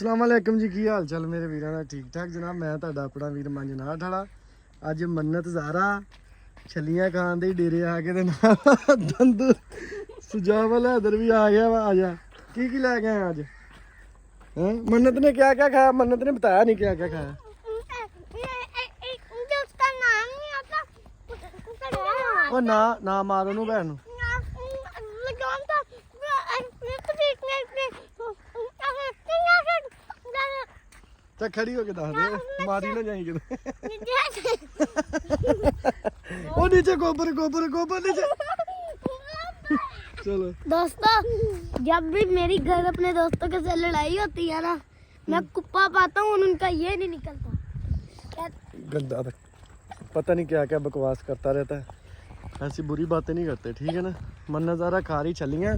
अस्सलाम वालेकुम जी, की हाल चाल मेरे वीरां दा? ठीक ठाक जनाब। मैं तुहाडा अपना वीर मंजनाथ ठाड़ा। अज मन्नत ज़ारा छलियां खान दे डेरे आ के दंद सुजावल हैदर भी आ गया वा। आ जा, की लैके आए अज? हैं, मन्नत ने क्या क्या खाया? मन्नत ने बताया नहीं क्या क्या खाया। ओ ना ना मारो नू भैन। तो खड़ी होके दस दे, मारी ना जाई किते। ओ नीचे गोबर गोबर गोबर नीचे। चलो दोस्तों, जब भी मेरी घर अपने दोस्तों के साथ लड़ाई होती है ना, मैं कुप्पा पाता हूँ, उनका ये नहीं निकलता। गंदा पता नहीं क्या क्या बकवास करता रहता है। ऐसी बुरी बातें नहीं करते, ठीक है ना। मन्नत ज़ारा खा रही छलियां।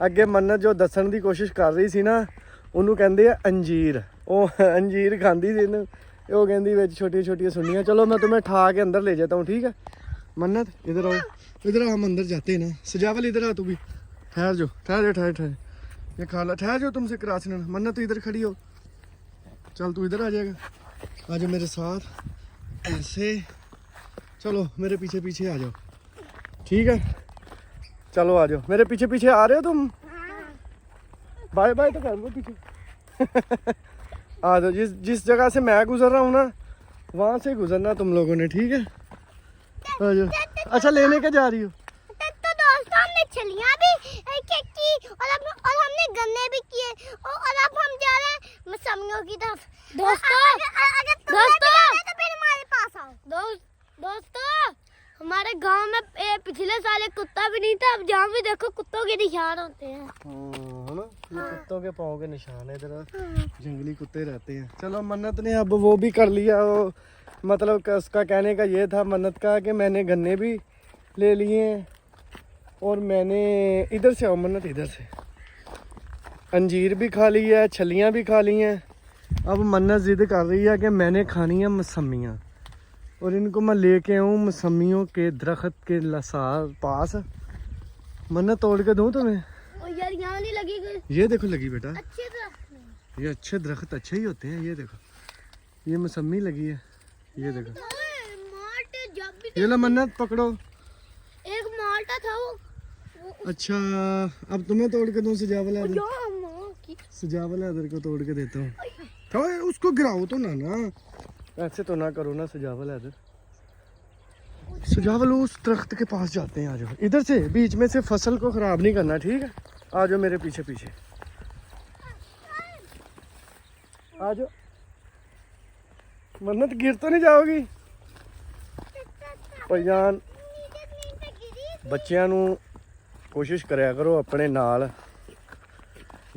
अगे मन्नत जो दसन की कोशिश कर रही सी ना, ਉਹਨੂੰ ਕਹਿੰਦੇ ਆ अंजीर। ਉਹ अंजीर खाती सी ਇਹਨੂੰ, ਉਹ ਕਹਿੰਦੀ ਵਿੱਚ छोटी छोटी सुनियाँ। चलो मैं तुम्हें ठा के अंदर ले जाता हूँ, ठीक है। मन्नत इधर आओ, इधर हम अंदर जाते हैं ना। सजावल इधर आ, तू भी ठहर जो, ठहर ठहर ठहर, ये खा ला, ठहर जो, तुमसे क्रॉस ना। मन्नत तू इधर खड़ी हो, चल तू इधर आ जाएगा। आ जाओ मेरे साथ ऐसे, चलो मेरे पीछे पीछे आ जाओ, ठीक है। चलो आ जाओ, मेरे पीछे पीछे आ रहे हो तुम? बाय बाय तो कर लो पीछे। आ जाओ, जिस जगह से मैं गुजर रहा हूँ ना, वहाँ से गुजरना तुम लोगों ने, ठीक है। आ जाओ। अच्छा, लेने के जा रही हो? तो दोस्तों, हमने छलियां भी की और हमने गन्ने भी किए और अब हम जा रहे हैं मौसमियों की तरफ। दोस्तों, अगर तुम तो फिर हमारे पास आओ। दोस्तों, हमारे गांव में पिछले साल एक कुत्ता भी नहीं था, अब जहाँ भी देखो कुत्तों के निशान होते हैं। है ना, ये कुत्तों के पाँव के निशान है, इधर जंगली कुत्ते रहते हैं। चलो मन्नत ने अब वो भी कर लिया। वो मतलब उसका कहने का ये था मन्नत का कि मैंने गन्ने भी ले लिए हैं और मैंने इधर से, आओ मन्नत इधर से, अंजीर भी खा ली है, छलियाँ भी खा ली हैं। अब मन्नत जिद कर रही है कि मैंने खानी है मौसमियाँ, और इनको मैं लेके आऊँ मौसमियों के दरख्त के लसार पास। मन्नत तोड़ के दूँ तुम्हें? यार यहाँ नहीं लगी गई। ये देखो लगी बेटा, अच्छे दरख्त। ये अच्छे दरख्त अच्छे ही होते हैं। ये देखो, ये मौसमी लगी है, ये देखो। ये लो मन्नत पकड़ो। एक माल्टा था वो। अच्छा, अब तुम्हें तोड़ के दूँ? सजावल हैदर, सजावल हैदर को तोड़ के देता हूँ। तो उसको गिराओ तो ना, ऐसे तो ना करो ना सजावल हैदर। सजावल उस दरख्त के पास जाते हैं। आ जाओ इधर से, बीच में से फसल को खराब नहीं करना, ठीक है। आ जाओ मेरे पीछे पीछे, आ जाओ। मन्नत गिर तो नहीं जाओगी? भाईजान, ਬੱਚਿਆਂ ਨੂੰ ਕੋਸ਼ਿਸ਼ ਕਰਿਆ ਕਰੋ ਆਪਣੇ ਨਾਲ,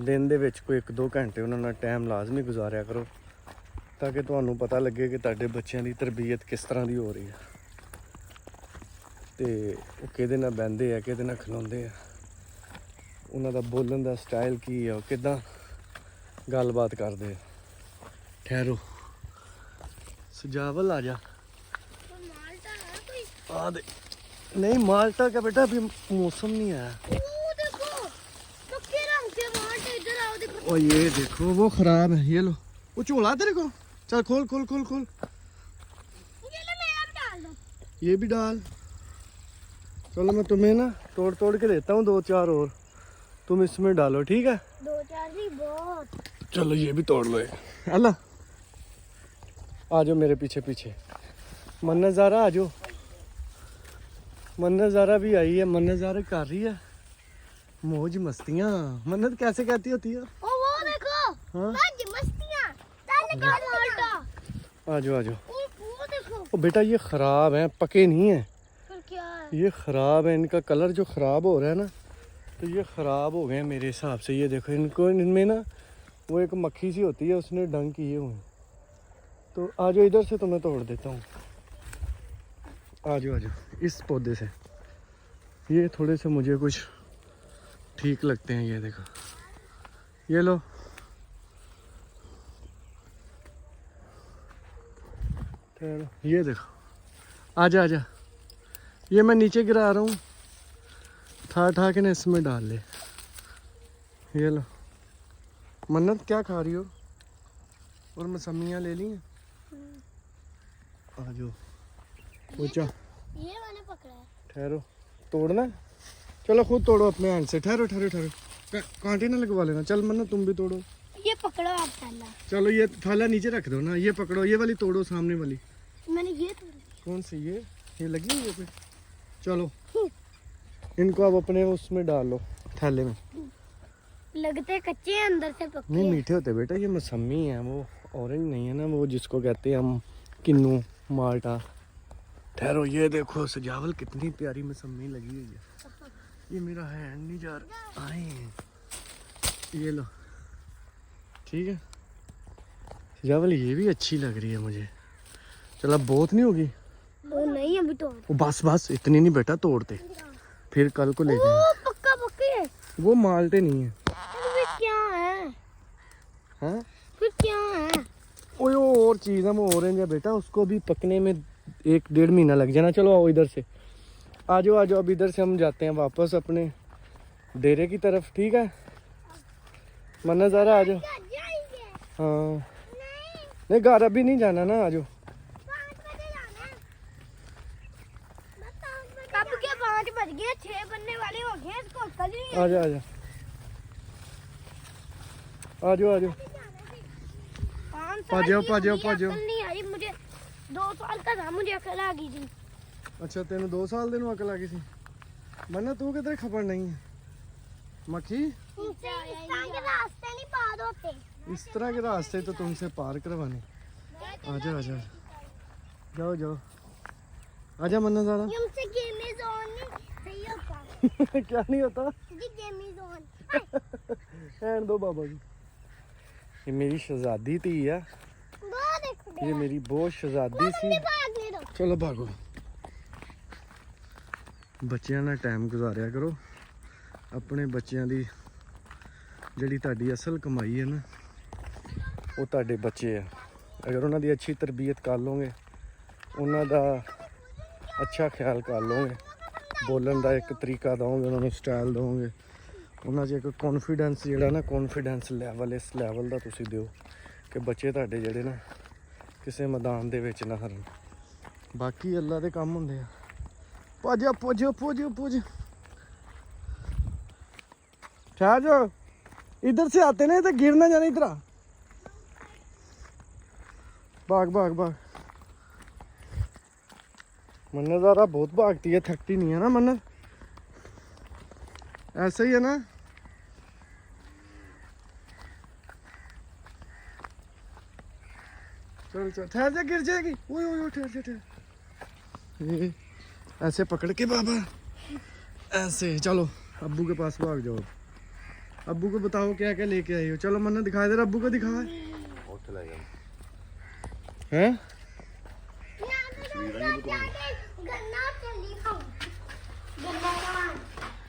ਦਿਨ ਦੇ ਵਿੱਚ ਕੋਈ 1-2 ਘੰਟੇ ਉਹਨਾਂ ਨਾਲ ਟਾਈਮ ਲਾਜ਼ਮੀ ਗੁਜ਼ਾਰਿਆ ਕਰੋ, ਤਾਂ ਕਿ ਤੁਹਾਨੂੰ ਪਤਾ ਲੱਗੇ ਕਿ ਤੁਹਾਡੇ ਬੱਚਿਆਂ ਦੀ ਤਰਬੀਅਤ ਕਿਸ ਤਰ੍ਹਾਂ ਦੀ ਹੋ ਰਹੀ ਹੈ ਤੇ ਉਹ ਕਿਹਦੇ ਨਾਲ ਬਹਿੰਦੇ ਆ, ਕਿਹਦੇ ਨਾਲ ਖਲੋਂਦੇ ਆ, ਉਹਨਾਂ ਦਾ ਬੋਲਣ ਦਾ ਸਟਾਈਲ ਕੀ ਆ, ਉਹ ਕਿੱਦਾਂ ਗੱਲਬਾਤ ਕਰਦੇ ਆ। ਠਹਿਰੋ सजावल, आ जा। आ दे, नहीं माल्टा का बेटा, अभी मौसम नहीं आया। देखो, पक्के रंग के माल्टे, इधर आओ देखो। और ये देखो वो खराब है, ये लो। वो चोला तेरे को, चल खोल खोल खोल खोल। ये लो, मेरा भी डाल दो। ये भी डाल। चलो मैं तुम्हें ना तोड़ तोड़ के देता हूँ 2-4 और, तुम इसमें डालो, ठीक है। 2-4 भी बहुत। चलो ये भी तोड़ लो। अल्लाह, आ जाओ मेरे पीछे पीछे। मन्नत ज़ारा आ जाओ। मन्नत ज़ारा भी आई है। मन्नत ज़ारा कर रही है मौज मस्तियाँ। मन्नत कैसे कहती होती है? ओ वो देखो, हाँ, मौज मस्तियाँ। आ जाओ आ जाओ। वो देखो। ओ बेटा, ये ख़राब हैं, पके नहीं हैं। फिर क्या है? ये ख़राब है, इनका कलर जो ख़राब हो रहा है ना, तो ये ख़राब हो गए मेरे हिसाब से। ये देखो, इनको इनमें ना वो एक मक्खी सी होती है, उसने डंग किए हुए। तो आ जाओ इधर से, तुम्हें तोड़ देता हूँ। आ जाओ इस पौधे से। ये थोड़े से मुझे कुछ ठीक लगते हैं। ये देखो, ये लो। ये देखो, आजा आजा। ये मैं नीचे गिरा रहा हूँ, ठा के ना इसमें डाल ले। ये लो। मन्नत क्या खा रही हो? और मौसमियाँ ले ली। आ जाओ ऊंचा। ये मैंने पकड़ा है। ठहरो, तोड़ना। चलो खुद तोड़ो अपने हैंड से। ठहरो ठहरो ठहरो, कांटे ना लगवा लेना। चल मन्नत तुम भी तोड़ो। ये पकड़ो आप थैला। चलो ये थैला नीचे रख दो ना। ये पकड़ो, ये वाली तोड़ो, सामने वाली। मैंने ये तोड़ी। कौन सी? ये लगी हुई है पे। चलो इनको अब अपने उसमें डाल लो, थैले में। लगते कच्चे हैं, अंदर से पके। नहीं मीठे होते बेटा, ये मौसमी है, वो ऑरेंज नहीं है ना, वो जिसको कहते हैं हम किन्नू माल्टा। ठहरो, ये देखो सजावल कितनी प्यारी मौसमी लगी हुई है। ये मेरा हैंड नहीं जा रहा। आए ये लो, ठीक है सजावल, ये भी अच्छी लग रही है मुझे। चल अब बहुत नहीं होगी। वो नहीं अभी तो। वो बस बस इतनी नहीं बेटा, तोड़ते फिर कल को ले जाएंगे। पक्का पक्के है। वो माल्टे नहीं है। फिर क्या है? हाँ फिर क्या है? वो और चीज़ है, वो ऑरेंज है बेटा, उसको भी पकने में 1-1.5 महीना लग जाना। चलो आओ इधर से, आ जाओ आ जाओ। अब इधर से हम जाते हैं वापस अपने डेरे की तरफ, ठीक है मन्नत ज़रा आ जाओ। हाँ नहीं घर अभी नहीं जाना ना, आ जाओ। कब के 5 बज गए, 6 बनने वाले हो गए। इसको कल ही आ जाओ आ जाओ आ जाओ आ जाओ। 5 पा साल जाओ, की पा जाओ, होगी, पा जाओ। अक्ल नहीं आई मुझे। 2 साल का था, मुझे अकल आ गई थी। अच्छा तेन 2 साल दिन अकल आ गई सी। मन्नत तू किधर खबर नहीं है मक्खी। इस तरह के रास्ते नहीं पार होते। इस तरह के रास्ते तो तुमसे पार करवाने। आ जाओ आ जाओ, जाओ जाओ आजा मन्नत ज़रा। हमसे गेमी जोन नहीं सही होता। क्या नहीं होता? जी गेमी जोन। हैंड दो बाबा जी। ये मेरी शहजादी थी है, वो देखो ये मेरी बहुत शहजादी सी। भागने दो। चलो भागो, ਬੱਚਿਆਂ ਨਾਲ ਟਾਈਮ ਗੁਜ਼ਾਰਿਆ ਕਰੋ। ਆਪਣੇ ਬੱਚਿਆਂ ਦੀ ਜਿਹੜੀ ਤੁਹਾਡੀ ਅਸਲ ਕਮਾਈ ਹੈ ਨਾ, ਉਹ ਤੁਹਾਡੇ ਬੱਚੇ ਆ। ਅਗਰ ਉਹਨਾਂ ਦੀ ਅੱਛੀ ਤਰਬੀਅਤ ਕਰ ਲਓਗੇ, ਉਹਨਾਂ ਦਾ ਅੱਛਾ ਖਿਆਲ ਕਰ ਲਓਗੇ, ਬੋਲਣ ਦਾ ਇੱਕ ਤਰੀਕਾ ਦਿਓਗੇ, ਉਹਨਾਂ ਨੂੰ ਸਟਾਈਲ ਦਿਓਗੇ, ਉਹਨਾਂ 'ਚ ਇੱਕ ਕੌਨਫੀਡੈਂਸ ਜਿਹੜਾ ਨਾ, ਕੌਨਫੀਡੈਂਸ ਲੈਵਲ ਇਸ ਲੈਵਲ ਦਾ ਤੁਸੀਂ ਦਿਓ ਕਿ ਬੱਚੇ ਤੁਹਾਡੇ ਜਿਹੜੇ ਨਾ ਕਿਸੇ ਮੈਦਾਨ ਦੇ ਵਿੱਚ ਨਾ ਹਾਰਨ। ਬਾਕੀ ਅੱਲਾ ਦੇ ਕੰਮ ਹੁੰਦੇ ਆ। ਭੱਜੋ ਭੱਜੋ ਭੱਜੋ ਭੱਜੋ, ठहर जाओ। इधर से आते ना तो गिर ना जाना। इधर आ, भाग भाग भाग। मन्नत ज़रा बहुत भागती है, थकती नहीं है ना मन्नत? ऐसा ही है ना? चल चल, ठहर जा, गिर जाएगी। ओए ओए ठहर जा ठहर। ये ऐसे पकड़ के बाबा, ऐसे। चलो अब्बू के पास भाग जाओ। अब्बू को बताओ क्या क्या लेके आई हो। चलो मन्नत दिखाई दे रहा, अब्बू को दिखाओ। हैं?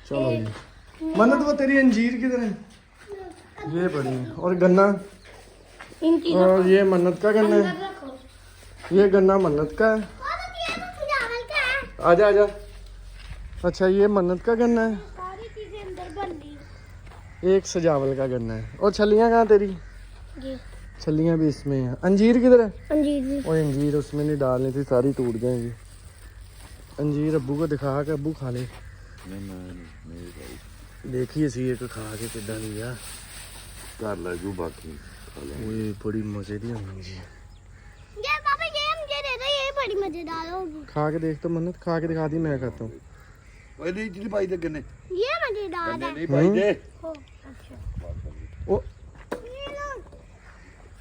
चलो जी। मन्नत वो तेरी अंजीर किधर है? ये पड़ी है। और गन्ना? और ये मन्नत का गन्ना है। ये गन्ना मन्नत का है। आजा आजा। अच्छा ये मन्नत का गन्ना है, सारी चीजें अंदर बन ली। एक सजावल का गन्ना है। और छलियाँ कहाँ तेरी? जी छलियाँ भी इसमें हैं। अंजीर किधर है? अंजीर जी। और अंजीर उसमें नहीं डालनी थी, सारी टूट जाएंगी। अंजीर अब्बू को दिखा के अब्बू खा ले। देखिए सी एक खा के किदा दी आ घर लगू बाकी ओए बड़ी मजे दी होनी जी। ये पापा ये मुझे दे दो, ये बड़ी मजेदार होगी। खा के देख तो मन्नत, खा के दिखा दी, मैं खाता हूँ। ओए नहीं जी भाई दे गन्ने ये मजेदार गन्ने है। नहीं भाई दे ओ, अच्छा। ओ ये लो।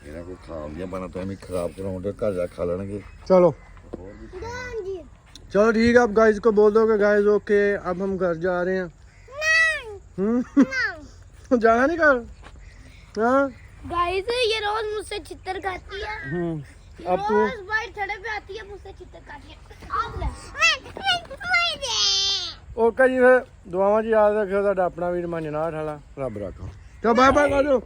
ਇਹਨਾਂ ਕੋ ਖਾ ਲਿਆ ਬਣਾ ਤਾਂ ਐਵੇਂ ਖਰਾਬ ਕਰਾਉਂਦੇ ਘਰ ਜਾ ਖਾ ਲੈਣਗੇ। चलो दो अंजीर। चलो ठीक है, अब गाइस को बोल दो कि गाइस ओके अब हम घर जा रहे हैं। नहीं जाना नहीं घर? हाँ गाइस ये रोज मुझसे चित्तर खाती है। अब तू रोज भाई थड़े पे आती है, मुझसे चित्तर खाती है। आप ले। ओके जी, फिर दुआवां जी याद रखियो। ਤੁਹਾਡਾ ਆਪਣਾ ਵੀਰ ਮੰਜਨਾਟ ਵਾਲਾ ਰੱਬ ਰੱਖੋ। ਚਲ ਬਾਏ ਬਾਏ ਕਰ ਦਿਓ।